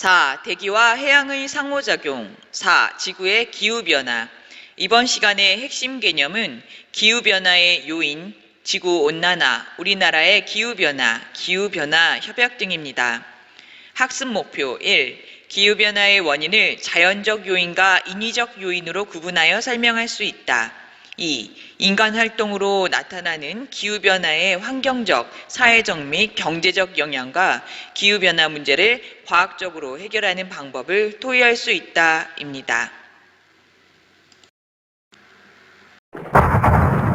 4. 대기와 해양의 상호작용. 4. 지구의 기후변화. 이번 시간의 핵심 개념은 기후변화의 요인, 지구온난화, 우리나라의 기후변화 협약 등입니다. 학습 목표 1. 기후변화의 원인을 자연적 요인과 인위적 요인으로 구분하여 설명할 수 있다. 2. 인간 활동으로 나타나는 기후변화의 환경적, 사회적 및 경제적 영향과 기후변화 문제를 과학적으로 해결하는 방법을 토의할 수 있다. 입니다.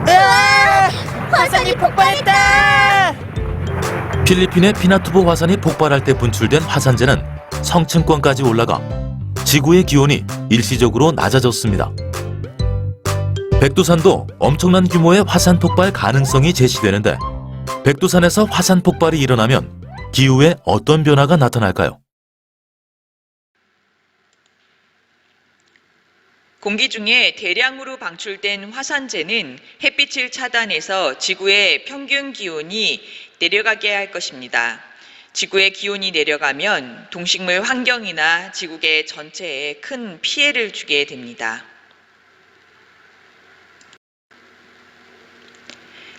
으아! 화산이 폭발했다! 필리핀의 피나투보 화산이 폭발할 때 분출된 화산재는 성층권까지 올라가 지구의 기온이 일시적으로 낮아졌습니다. 백두산도 엄청난 규모의 화산 폭발 가능성이 제시되는데 백두산에서 화산 폭발이 일어나면 기후에 어떤 변화가 나타날까요? 공기 중에 대량으로 방출된 화산재는 햇빛을 차단해서 지구의 평균 기온이 내려가게 할 것입니다. 지구의 기온이 내려가면 동식물 환경이나 지구계 전체에 큰 피해를 주게 됩니다.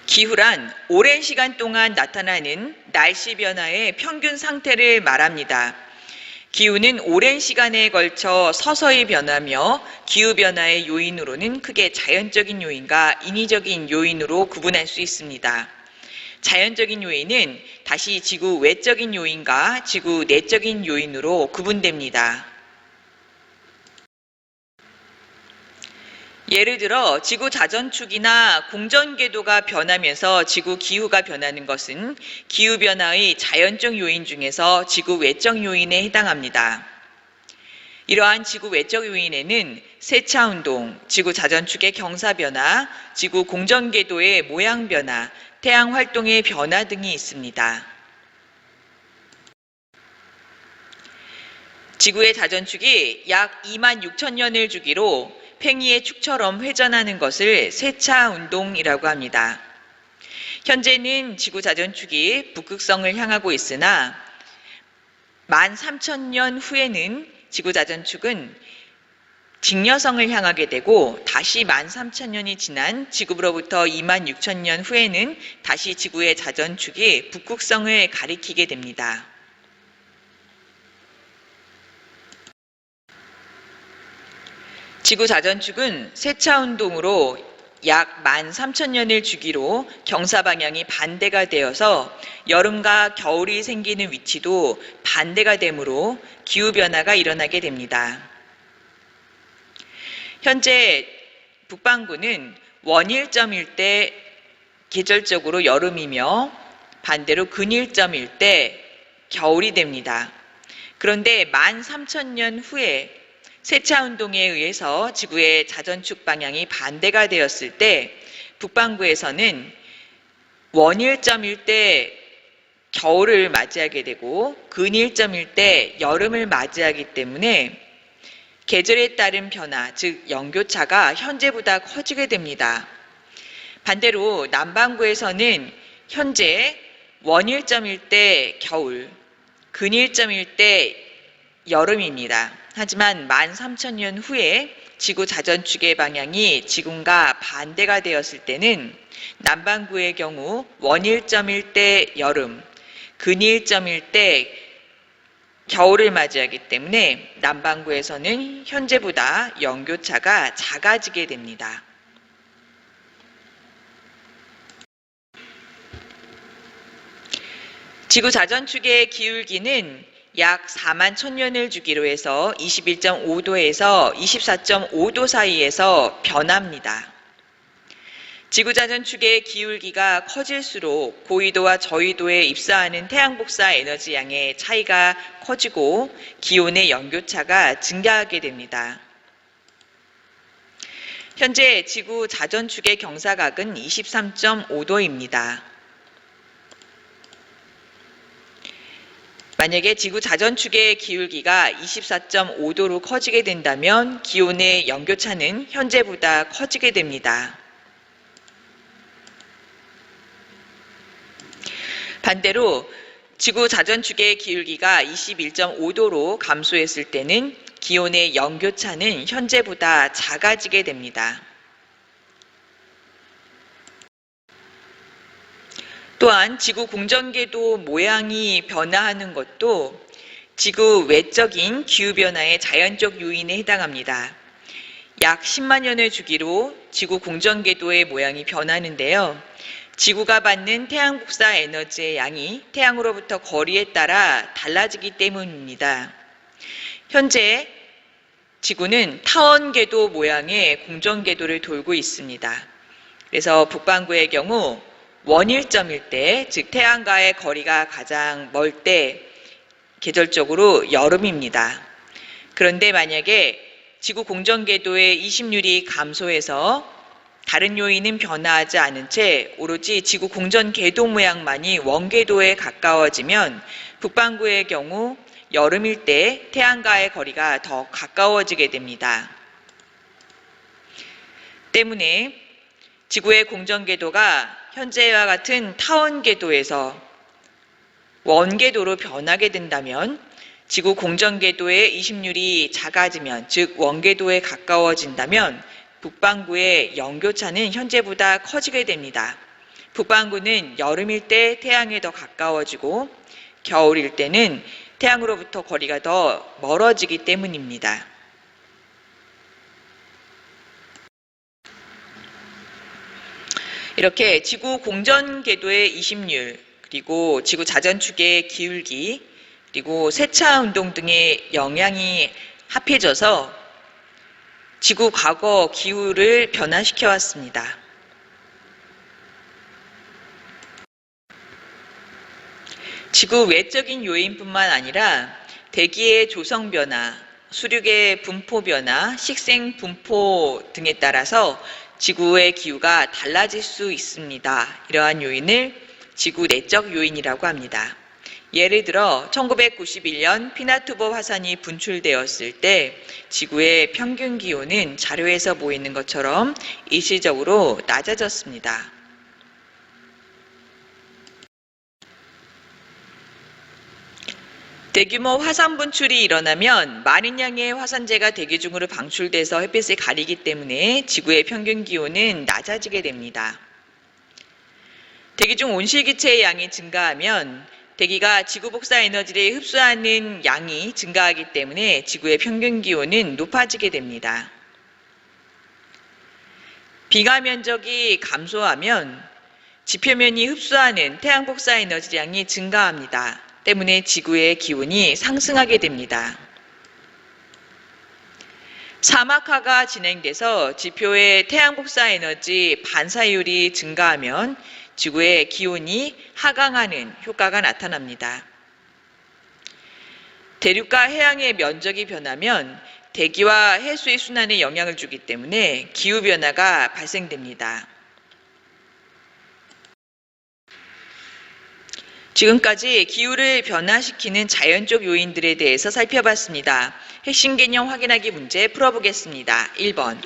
기후란 오랜 시간 동안 나타나는 날씨 변화의 평균 상태를 말합니다. 기후는 오랜 시간에 걸쳐 서서히 변하며 기후변화의 요인으로는 크게 자연적인 요인과 인위적인 요인으로 구분할 수 있습니다. 자연적인 요인은 다시 지구 외적인 요인과 지구 내적인 요인으로 구분됩니다. 예를 들어 지구 자전축이나 공전궤도가 변하면서 지구 기후가 변하는 것은 기후변화의 자연적 요인 중에서 지구 외적 요인에 해당합니다. 이러한 지구 외적 요인에는 세차운동, 지구 자전축의 경사변화, 지구 공전궤도의 모양 변화, 태양 활동의 변화 등이 있습니다. 지구의 자전축이 약 26,000년을 주기로 팽이의 축처럼 회전하는 것을 세차운동이라고 합니다. 현재는 지구 자전축이 북극성을 향하고 있으나 13,000년 후에는 지구 자전축은 직녀성을 향하게 되고 다시 13,000년이 지난 지구로부터 26,000년 후에는 다시 지구의 자전축이 북극성을 가리키게 됩니다. 지구 자전축은 세차운동으로 약 13,000년을 주기로 경사 방향이 반대가 되어서 여름과 겨울이 생기는 위치도 반대가 되므로 기후변화가 일어나게 됩니다. 현재 북반구는 원일점일 때 계절적으로 여름이며 반대로 근일점일 때 겨울이 됩니다. 그런데 13,000년 후에 세차운동에 의해서 지구의 자전축 방향이 반대가 되었을 때 북반구에서는 원일점일 때 겨울을 맞이하게 되고 근일점일 때 여름을 맞이하기 때문에 계절에 따른 변화, 즉 연교차가 현재보다 커지게 됩니다. 반대로 남반구에서는 현재 원일점일 때 겨울, 근일점일 때 여름입니다. 하지만 13,000년 후에 지구 자전축의 방향이 지금과 반대가 되었을 때는 남반구의 경우 원일점일 때 여름, 근일점일 때 겨울을 맞이하기 때문에 남반구에서는 현재보다 연교차가 작아지게 됩니다. 지구 자전축의 기울기는 약 41,000년을 주기로 해서 21.5도에서 24.5도 사이에서 변합니다. 지구 자전축의 기울기가 커질수록 고위도와 저위도에 입사하는 태양 복사 에너지 양의 차이가 커지고 기온의 연교차가 증가하게 됩니다. 현재 지구 자전축의 경사각은 23.5도입니다. 만약에 지구 자전축의 기울기가 24.5도로 커지게 된다면 기온의 연교차는 현재보다 커지게 됩니다. 반대로 지구 자전축의 기울기가 21.5도로 감소했을 때는 기온의 연교차는 현재보다 작아지게 됩니다. 또한 지구 공전궤도 모양이 변화하는 것도 지구 외적인 기후변화의 자연적 요인에 해당합니다. 약 10만 년의 주기로 지구 공전궤도의 모양이 변하는데요. 지구가 받는 태양 복사 에너지의 양이 태양으로부터 거리에 따라 달라지기 때문입니다. 현재 지구는 타원궤도 모양의 공전궤도를 돌고 있습니다. 그래서 북반구의 경우 원일점일 때, 즉 태양과의 거리가 가장 멀 때 계절적으로 여름입니다. 그런데 만약에 지구 공전궤도의 이심률이 감소해서 다른 요인은 변화하지 않은 채 오로지 지구 공전궤도 모양만이 원궤도에 가까워지면 북반구의 경우 여름일 때 태양과의 거리가 더 가까워지게 됩니다. 때문에 지구의 공전궤도가 현재와 같은 타원궤도에서 원궤도로 변하게 된다면 지구 공전궤도의 이심률이 작아지면, 즉 원궤도에 가까워진다면 북반구의 연교차는 현재보다 커지게 됩니다. 북반구는 여름일 때 태양에 더 가까워지고 겨울일 때는 태양으로부터 거리가 더 멀어지기 때문입니다. 이렇게 지구 공전궤도의 이심률, 그리고 지구 자전축의 기울기, 그리고 세차 운동 등의 영향이 합해져서 지구 과거 기후를 변화시켜 왔습니다. 지구 외적인 요인뿐만 아니라 대기의 조성 변화, 수륙의 분포 변화, 식생 분포 등에 따라서 지구의 기후가 달라질 수 있습니다. 이러한 요인을 지구 내적 요인이라고 합니다. 예를 들어 1991년 피나투보 화산이 분출되었을 때 지구의 평균 기온은 자료에서 보이는 것처럼 일시적으로 낮아졌습니다. 대규모 화산 분출이 일어나면 많은 양의 화산재가 대기 중으로 방출돼서 햇빛을 가리기 때문에 지구의 평균 기온은 낮아지게 됩니다. 대기 중 온실기체의 양이 증가하면 대기가 지구 복사 에너지를 흡수하는 양이 증가하기 때문에 지구의 평균 기온은 높아지게 됩니다. 비가 면적이 감소하면 지표면이 흡수하는 태양 복사 에너지량이 증가합니다. 때문에 지구의 기온이 상승하게 됩니다. 사막화가 진행돼서 지표의 태양 복사 에너지 반사율이 증가하면 지구의 기온이 하강하는 효과가 나타납니다. 대륙과 해양의 면적이 변하면 대기와 해수의 순환에 영향을 주기 때문에 기후변화가 발생됩니다. 지금까지 기후를 변화시키는 자연적 요인들에 대해서 살펴봤습니다. 핵심 개념 확인하기 문제 풀어보겠습니다. 1번.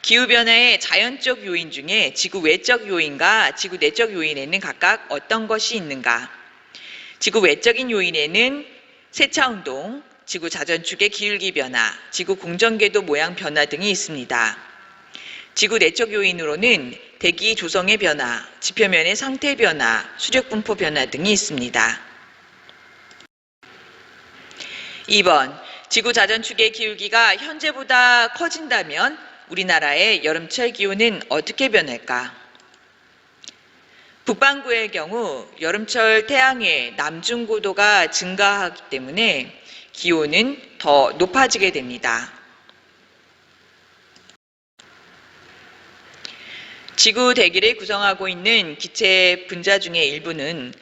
기후변화의 자연적 요인 중에 지구 외적 요인과 지구 내적 요인에는 각각 어떤 것이 있는가? 지구 외적인 요인에는 세차운동, 지구 자전축의 기울기 변화, 지구 공전궤도 모양 변화 등이 있습니다. 지구 내적 요인으로는 대기 조성의 변화, 지표면의 상태 변화, 수력 분포 변화 등이 있습니다. 2번, 지구 자전축의 기울기가 현재보다 커진다면 우리나라의 여름철 기온은 어떻게 변할까? 북반구의 경우 여름철 태양의 남중 고도가 증가하기 때문에 기온은 더 높아지게 됩니다. 지구 대기를 구성하고 있는 기체 분자 중의 일부는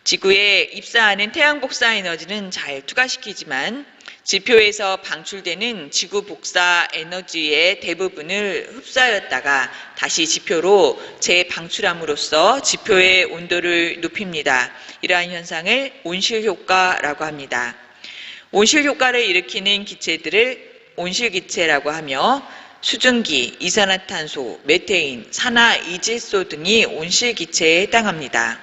지구에 입사하는 태양 복사 에너지는 잘 투과시키지만 지표에서 방출되는 지구 복사 에너지의 대부분을 흡수하였다가 다시 지표로 재방출함으로써 지표의 온도를 높입니다. 이러한 현상을 온실효과라고 합니다. 온실효과를 일으키는 기체들을 온실기체라고 하며 수증기, 이산화탄소, 메테인, 산화이질소 등이 온실기체에 해당합니다.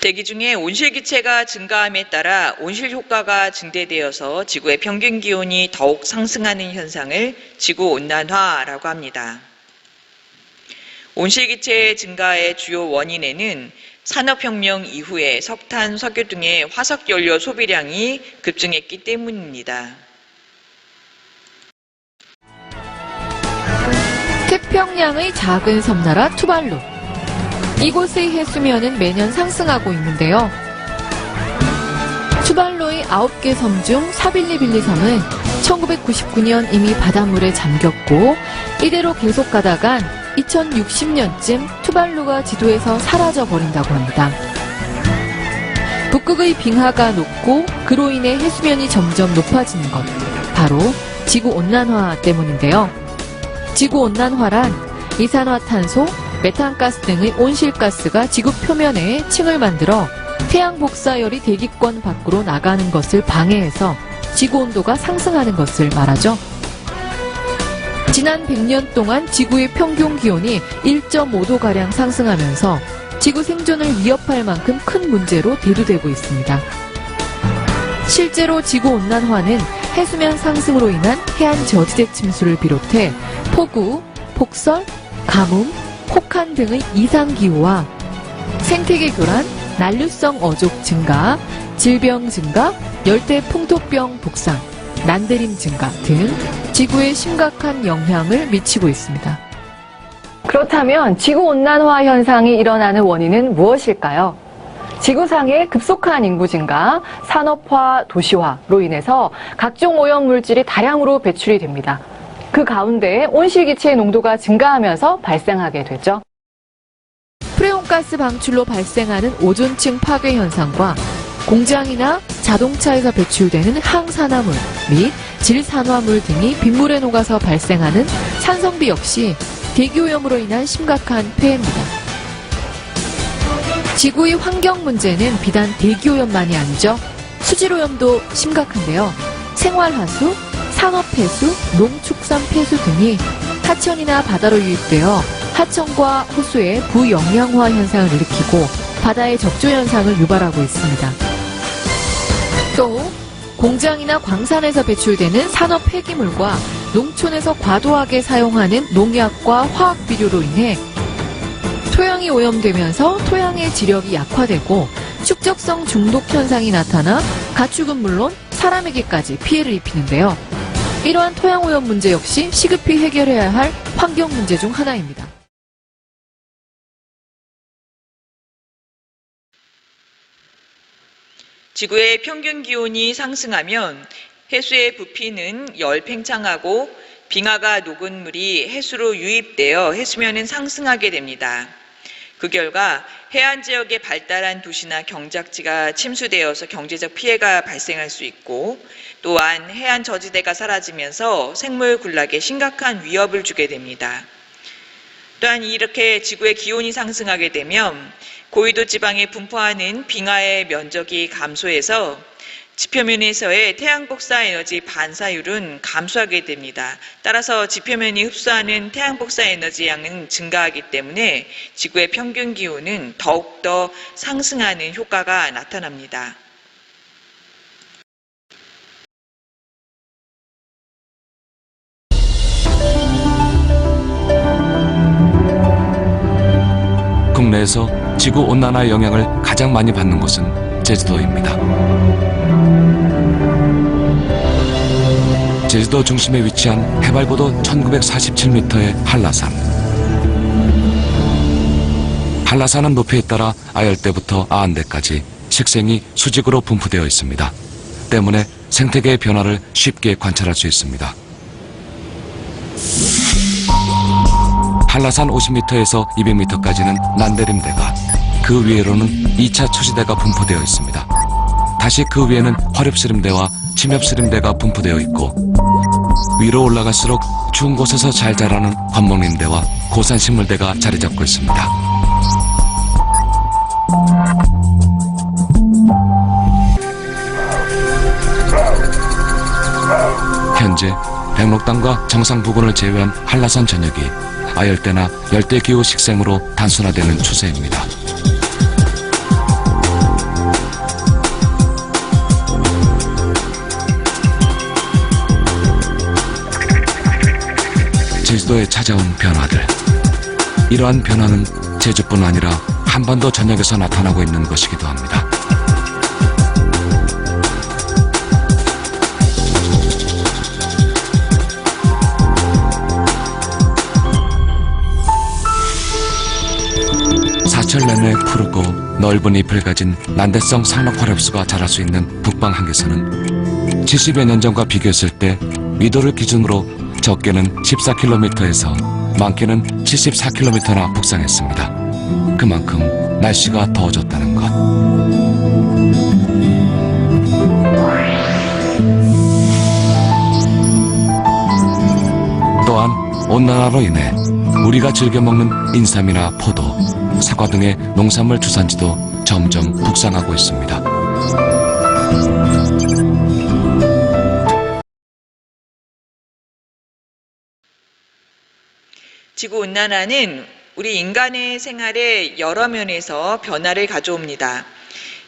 대기 중에 온실기체가 증가함에 따라 온실 효과가 증대되어서 지구의 평균 기온이 더욱 상승하는 현상을 지구온난화라고 합니다. 온실기체 증가의 주요 원인에는 산업혁명 이후에 석탄, 석유 등의 화석연료 소비량이 급증했기 때문입니다. 태평양의 작은 섬나라 투발루. 이곳의 해수면은 매년 상승하고 있는데요. 투발루의 9개 섬 중 사빌리빌리 섬은 1999년 이미 바닷물에 잠겼고 이대로 계속 가다간 2060년쯤 투발루가 지도에서 사라져 버린다고 합니다. 북극의 빙하가 녹고 그로 인해 해수면이 점점 높아지는 것, 바로 지구온난화 때문인데요. 지구온난화란 이산화탄소, 메탄가스 등의 온실가스가 지구 표면에 층을 만들어 태양 복사열이 대기권 밖으로 나가는 것을 방해해서 지구온도가 상승하는 것을 말하죠. 지난 100년 동안 지구의 평균 기온이 1.5도가량 상승하면서 지구 생존을 위협할 만큼 큰 문제로 대두되고 있습니다. 실제로 지구온난화는 해수면 상승으로 인한 해안 저지대 침수를 비롯해 폭우, 폭설, 가뭄, 혹한 등의 이상기후와 생태계 교란, 난류성 어족 증가, 질병 증가, 열대 풍토병 북상, 난대림 증가 등 지구에 심각한 영향을 미치고 있습니다. 그렇다면 지구온난화 현상이 일어나는 원인은 무엇일까요? 지구상의 급속한 인구 증가, 산업화, 도시화로 인해서 각종 오염물질이 다량으로 배출이 됩니다. 그 가운데 온실기체의 농도가 증가하면서 발생하게 되죠. 프레온가스 방출로 발생하는 오존층 파괴 현상과 공장이나 자동차에서 배출되는 항산화물 및 질산화물 등이 빗물에 녹아서 발생하는 산성비 역시 대기오염으로 인한 심각한 폐해입니다. 지구의 환경 문제는 비단 대기오염만이 아니죠. 수질오염도 심각한데요. 생활하수, 산업폐수, 농축산 폐수 등이 하천이나 바다로 유입되어 하천과 호수의 부영양화 현상을 일으키고 바다의 적조 현상을 유발하고 있습니다. 또 공장이나 광산에서 배출되는 산업 폐기물과 농촌에서 과도하게 사용하는 농약과 화학 비료로 인해 토양이 오염되면서 토양의 지력이 약화되고 축적성 중독 현상이 나타나 가축은 물론 사람에게까지 피해를 입히는데요. 이러한 토양 오염 문제 역시 시급히 해결해야 할 환경 문제 중 하나입니다. 지구의 평균 기온이 상승하면 해수의 부피는 열 팽창하고 빙하가 녹은 물이 해수로 유입되어 해수면은 상승하게 됩니다. 그 결과 해안 지역에 발달한 도시나 경작지가 침수되어서 경제적 피해가 발생할 수 있고 또한 해안 저지대가 사라지면서 생물 군락에 심각한 위협을 주게 됩니다. 또한 이렇게 지구의 기온이 상승하게 되면 고위도 지방에 분포하는 빙하의 면적이 감소해서 지표면에서의 태양 복사 에너지 반사율은 감소하게 됩니다. 따라서 지표면이 흡수하는 태양 복사 에너지 양은 증가하기 때문에 지구의 평균 기온은 더욱더 상승하는 효과가 나타납니다. 국내에서 지구온난화 영향을 가장 많이 받는 곳은 제주도입니다. 제주도 중심에 위치한 해발고도 1947m의 한라산. 한라산은 높이에 따라 아열대부터 아한대까지 식생이 수직으로 분포되어 있습니다. 때문에 생태계의 변화를 쉽게 관찰할 수 있습니다. 한라산 50m에서 200m까지는 난대림대가, 그 위로는 2차 초시대가 분포되어 있습니다. 다시 그 위에는 화렵스림대와 침엽스림대가 분포되어 있고 위로 올라갈수록 추운 곳에서 잘 자라는 관목림대와 고산식물대가 자리 잡고 있습니다. 현재 백록담과 정상 부근을 제외한 한라산 전역이 아열대나 열대기후 식생으로 단순화되는 추세입니다. 제주도에 찾아온 변화들. 이러한 변화는 제주뿐 아니라 한반도 전역에서 나타나고 있는 것이기도 합니다. 사철 내내 푸르고 넓은 잎을 가진 난대성 상록화렵수가 자랄 수 있는 북방 한계선은 70여 년 전과 비교했을 때 위도를 기준으로 적게는 14km에서 많게는 74km나 북상했습니다. 그만큼 날씨가 더워졌다는 것. 또한 온난화로 인해 우리가 즐겨 먹는 인삼이나 포도, 사과 등의 농산물 주산지도 점점 북상하고 있습니다. 지구온난화는 우리 인간의 생활에 여러 면에서 변화를 가져옵니다.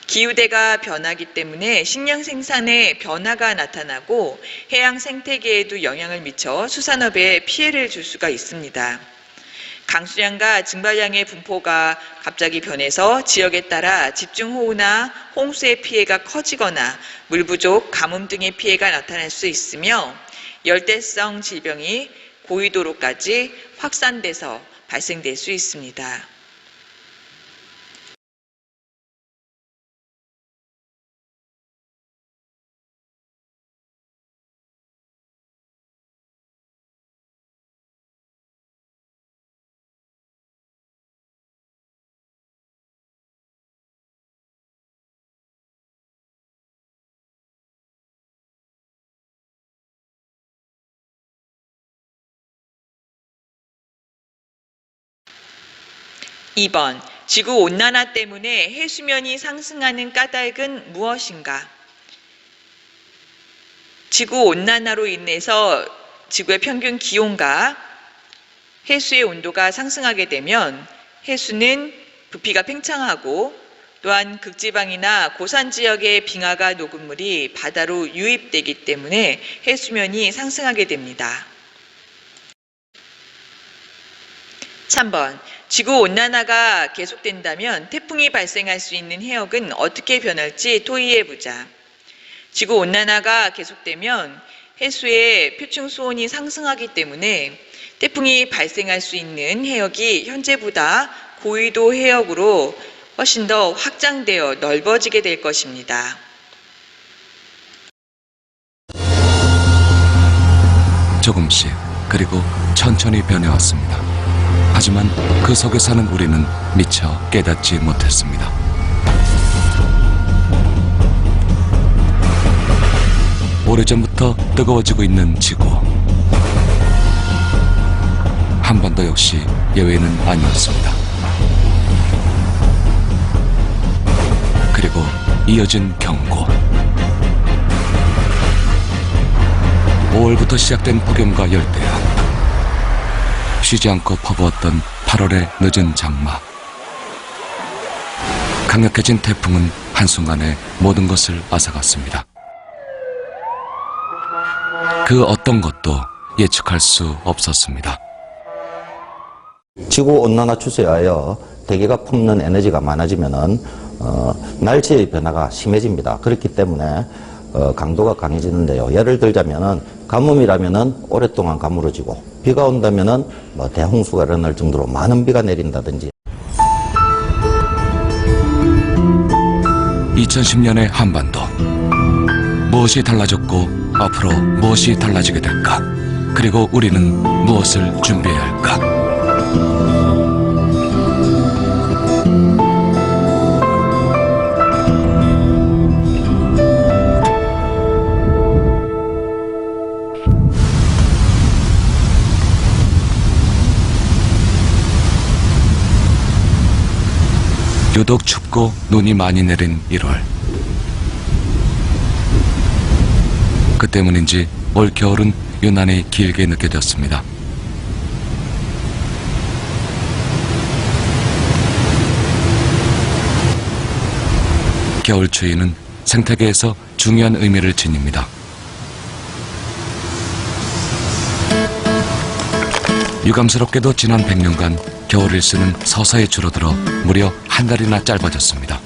기후대가 변하기 때문에 식량 생산에 변화가 나타나고 해양 생태계에도 영향을 미쳐 수산업에 피해를 줄 수가 있습니다. 강수량과 증발량의 분포가 갑자기 변해서 지역에 따라 집중호우나 홍수의 피해가 커지거나 물 부족, 가뭄 등의 피해가 나타날 수 있으며 열대성 질병이 고위도로까지 확산돼서 발생될 수 있습니다. (2번) 지구온난화 때문에 해수면이 상승하는 까닭은 무엇인가? 지구온난화로 인해서 지구의 평균 기온과 해수의 온도가 상승하게 되면 해수는 부피가 팽창하고 또한 극지방이나 고산 지역의 빙하가 녹은 물이 바다로 유입되기 때문에 해수면이 상승하게 됩니다. 3번, 지구온난화가 계속된다면 태풍이 발생할 수 있는 해역은 어떻게 변할지 토의해보자. 지구온난화가 계속되면 해수의 표층 수온이 상승하기 때문에 태풍이 발생할 수 있는 해역이 현재보다 고위도 해역으로 훨씬 더 확장되어 넓어지게 될 것입니다. 조금씩 그리고 천천히 변해왔습니다. 하지만 그 속에 사는 우리는 미처 깨닫지 못했습니다. 오래전부터 뜨거워지고 있는 지구. 한반도 역시 예외는 아니었습니다. 그리고 이어진 경고. 5월부터 시작된 폭염과 열대야. 쉬지 않고 퍼부었던 8월의 늦은 장마. 강력해진 태풍은 한순간에 모든 것을 앗아갔습니다. 그 어떤 것도 예측할 수 없었습니다. 지구온난화 추세에 하여 대기가 품는 에너지가 많아지면은 날씨의 변화가 심해집니다. 그렇기 때문에 강도가 강해지는데요. 예를 들자면은 가뭄이라면은 오랫동안 가물어지고, 비가 온다면은 대홍수가 일어날 정도로 많은 비가 내린다든지. 2010년의 한반도. 무엇이 달라졌고 앞으로 무엇이 달라지게 될까? 그리고 우리는 무엇을 준비해야 할까? 유독 춥고 눈이 많이 내린 1월. 그 때문인지 올 겨울은 유난히 길게 느껴졌습니다. 겨울 추위는 생태계에서 중요한 의미를 지닙니다. 유감스럽게도 지난 100년간 겨울 일수는 서서히 줄어들어 무려 한 달이나 짧아졌습니다.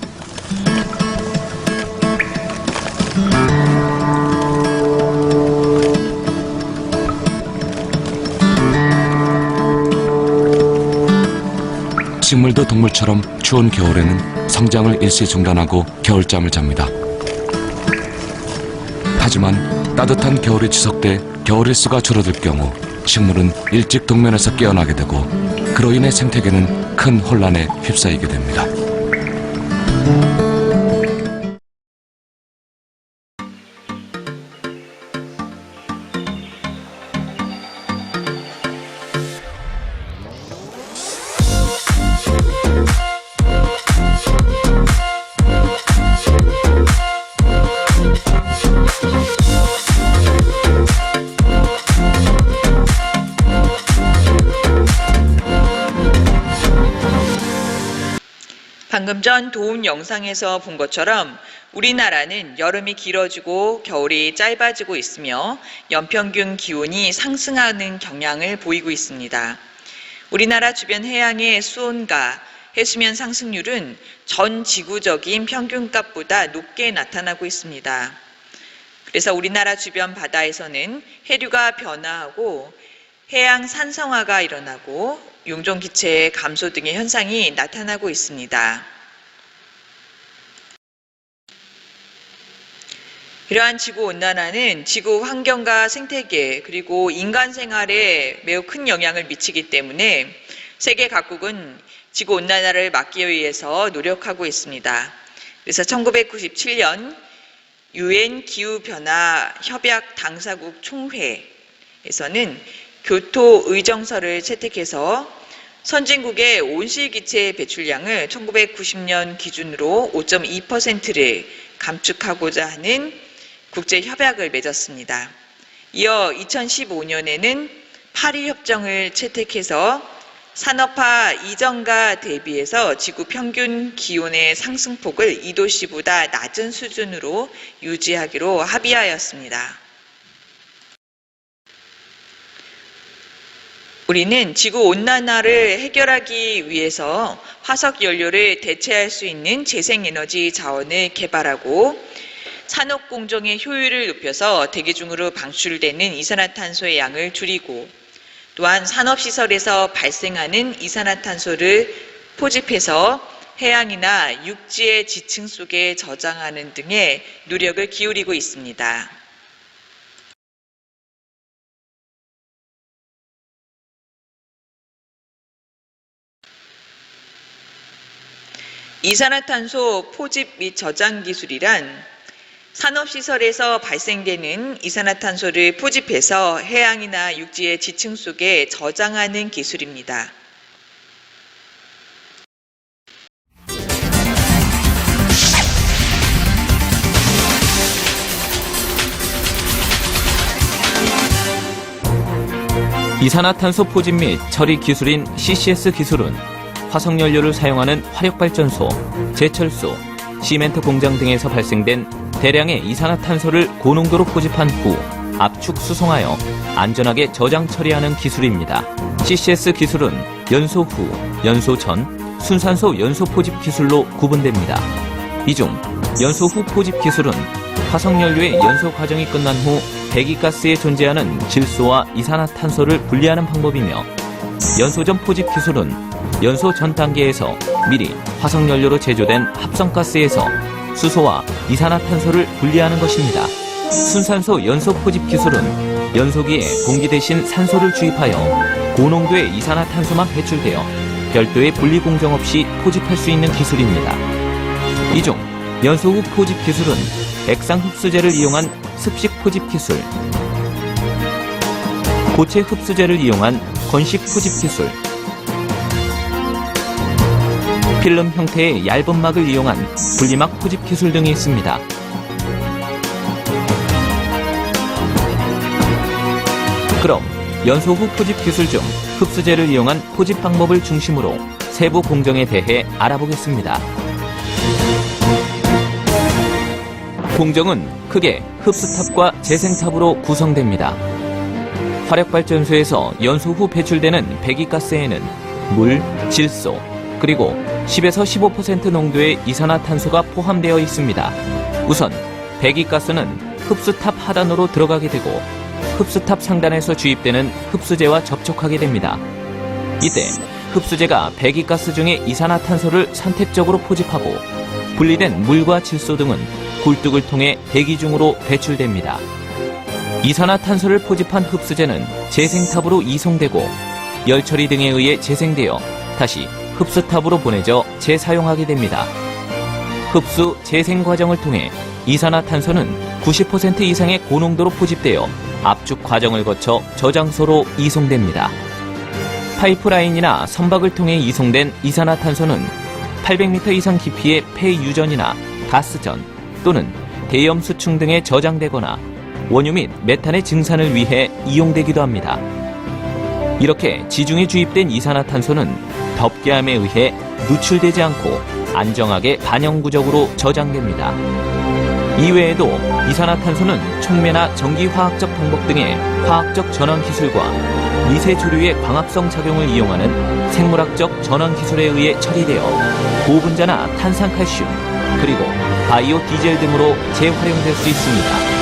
식물도 동물처럼 추운 겨울에는 성장을 일시 중단하고 겨울잠을 잡니다. 하지만 따뜻한 겨울이 지속돼 겨울 일수가 줄어들 경우 식물은 일찍 동면에서 깨어나게 되고 그로 인해 생태계는 큰 혼란에 휩싸이게 됩니다. 방금 전 도움 영상에서 본 것처럼 우리나라는 여름이 길어지고 겨울이 짧아지고 있으며 연평균 기온이 상승하는 경향을 보이고 있습니다. 우리나라 주변 해양의 수온과 해수면 상승률은 전 지구적인 평균값보다 높게 나타나고 있습니다. 그래서 우리나라 주변 바다에서는 해류가 변화하고 해양 산성화가 일어나고 용종 기체의 감소 등의 현상이 나타나고 있습니다. 이러한 지구온난화는 지구 환경과 생태계 그리고 인간 생활에 매우 큰 영향을 미치기 때문에 세계 각국은 지구온난화를 막기 위해서 노력하고 있습니다. 그래서 1997년 UN 기후변화 협약 당사국 총회에서는 교토 의정서를 채택해서 선진국의 온실기체 배출량을 1990년 기준으로 5.2%를 감축하고자 하는 국제협약을 맺었습니다. 이어 2015년에는 파리협정을 채택해서 산업화 이전과 대비해서 지구 평균 기온의 상승폭을 2도씨보다 낮은 수준으로 유지하기로 합의하였습니다. 우리는 지구온난화를 해결하기 위해서 화석 연료를 대체할 수 있는 재생에너지 자원을 개발하고 산업 공정의 효율을 높여서 대기 중으로 방출되는 이산화탄소의 양을 줄이고 또한 산업시설에서 발생하는 이산화탄소를 포집해서 해양이나 육지의 지층 속에 저장하는 등의 노력을 기울이고 있습니다. 이산화탄소 포집 및 저장 기술이란 산업시설에서 발생되는 이산화탄소를 포집해서 해양이나 육지의 지층 속에 저장하는 기술입니다. 이산화탄소 포집 및 처리 기술인 CCS 기술은 화석연료를 사용하는 화력발전소, 제철소, 시멘트 공장 등에서 발생된 대량의 이산화탄소를 고농도로 포집한 후 압축 수송하여 안전하게 저장 처리하는 기술입니다. CCS 기술은 연소 후, 연소 전, 순산소 연소 포집 기술로 구분됩니다. 이 중 연소 후 포집 기술은 화석연료의 연소 과정이 끝난 후 배기가스에 존재하는 질소와 이산화탄소를 분리하는 방법이며 연소 전 포집 기술은 연소 전 단계에서 미리 화석연료로 제조된 합성가스에서 수소와 이산화탄소를 분리하는 것입니다. 순산소 연소 포집 기술은 연소기에 공기 대신 산소를 주입하여 고농도의 이산화탄소만 배출되어 별도의 분리 공정 없이 포집할 수 있는 기술입니다. 이 중 연소 후 포집 기술은 액상 흡수제를 이용한 습식 포집 기술, 고체 흡수제를 이용한 건식 포집 기술, 필름 형태의 얇은 막을 이용한 분리막 포집 기술 등이 있습니다. 그럼 연소 후 포집 기술 중 흡수제를 이용한 포집 방법을 중심으로 세부 공정에 대해 알아보겠습니다. 공정은 크게 흡수탑과 재생탑으로 구성됩니다. 화력발전소에서 연소 후 배출되는 배기가스에는 물, 질소, 그리고 10에서 15% 농도의 이산화탄소가 포함되어 있습니다. 우선 배기가스는 흡수탑 하단으로 들어가게 되고 흡수탑 상단에서 주입되는 흡수제와 접촉하게 됩니다. 이때 흡수제가 배기가스 중에 이산화탄소를 선택적으로 포집하고 분리된 물과 질소 등은 굴뚝을 통해 대기 중으로 배출됩니다. 이산화탄소를 포집한 흡수제는 재생탑으로 이송되고 열처리 등에 의해 재생되어 다시 흡수탑으로 보내져 재사용하게 됩니다. 흡수 재생 과정을 통해 이산화탄소는 90% 이상의 고농도로 포집되어 압축 과정을 거쳐 저장소로 이송됩니다. 파이프라인이나 선박을 통해 이송된 이산화탄소는 800m 이상 깊이의 폐유전이나 가스전 또는 대염 수층 등에 저장되거나 원유 및 메탄의 증산을 위해 이용되기도 합니다. 이렇게 지중해 주입된 이산화탄소는 덮개함에 의해 누출되지 않고 안정하게 반영구적으로 저장됩니다. 이외에도 이산화탄소는 촉매나 전기화학적 방법 등의 화학적 전환 기술과 미세 조류의 광합성 작용을 이용하는 생물학적 전환 기술에 의해 처리되어 고분자나 탄산칼슘 그리고 바이오 디젤 등으로 재활용될 수 있습니다.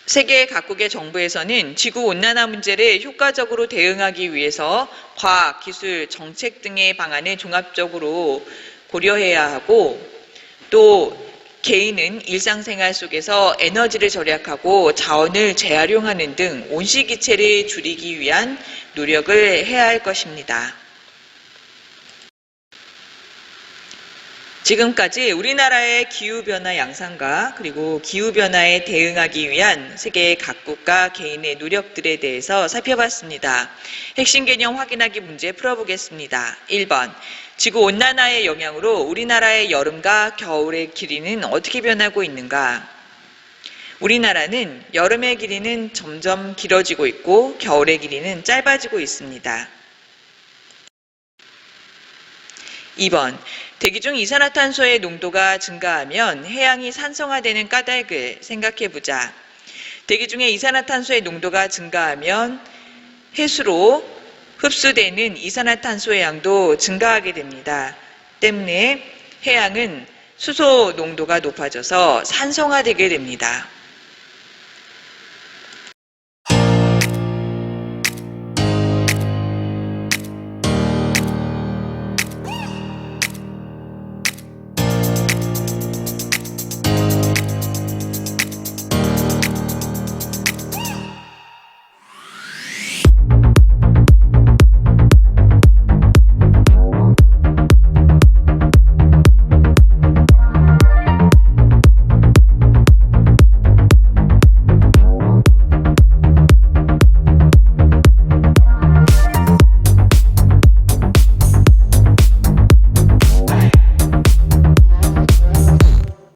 세계 각국의 정부에서는 지구온난화 문제를 효과적으로 대응하기 위해서 과학, 기술, 정책 등의 방안을 종합적으로 고려해야 하고 또 개인은 일상생활 속에서 에너지를 절약하고 자원을 재활용하는 등 온실기체를 줄이기 위한 노력을 해야 할 것입니다. 지금까지 우리나라의 기후변화 양상과 그리고 기후변화에 대응하기 위한 세계 각국과 개인의 노력들에 대해서 살펴봤습니다. 핵심 개념 확인하기 문제 풀어보겠습니다. 1번. 지구온난화의 영향으로 우리나라의 여름과 겨울의 길이는 어떻게 변하고 있는가? 우리나라는 여름의 길이는 점점 길어지고 있고 겨울의 길이는 짧아지고 있습니다. 2번. 대기 중 이산화탄소의 농도가 증가하면 해양이 산성화되는 까닭을 생각해보자. 대기 중에 이산화탄소의 농도가 증가하면 해수로 흡수되는 이산화탄소의 양도 증가하게 됩니다. 때문에 해양은 수소 농도가 높아져서 산성화되게 됩니다.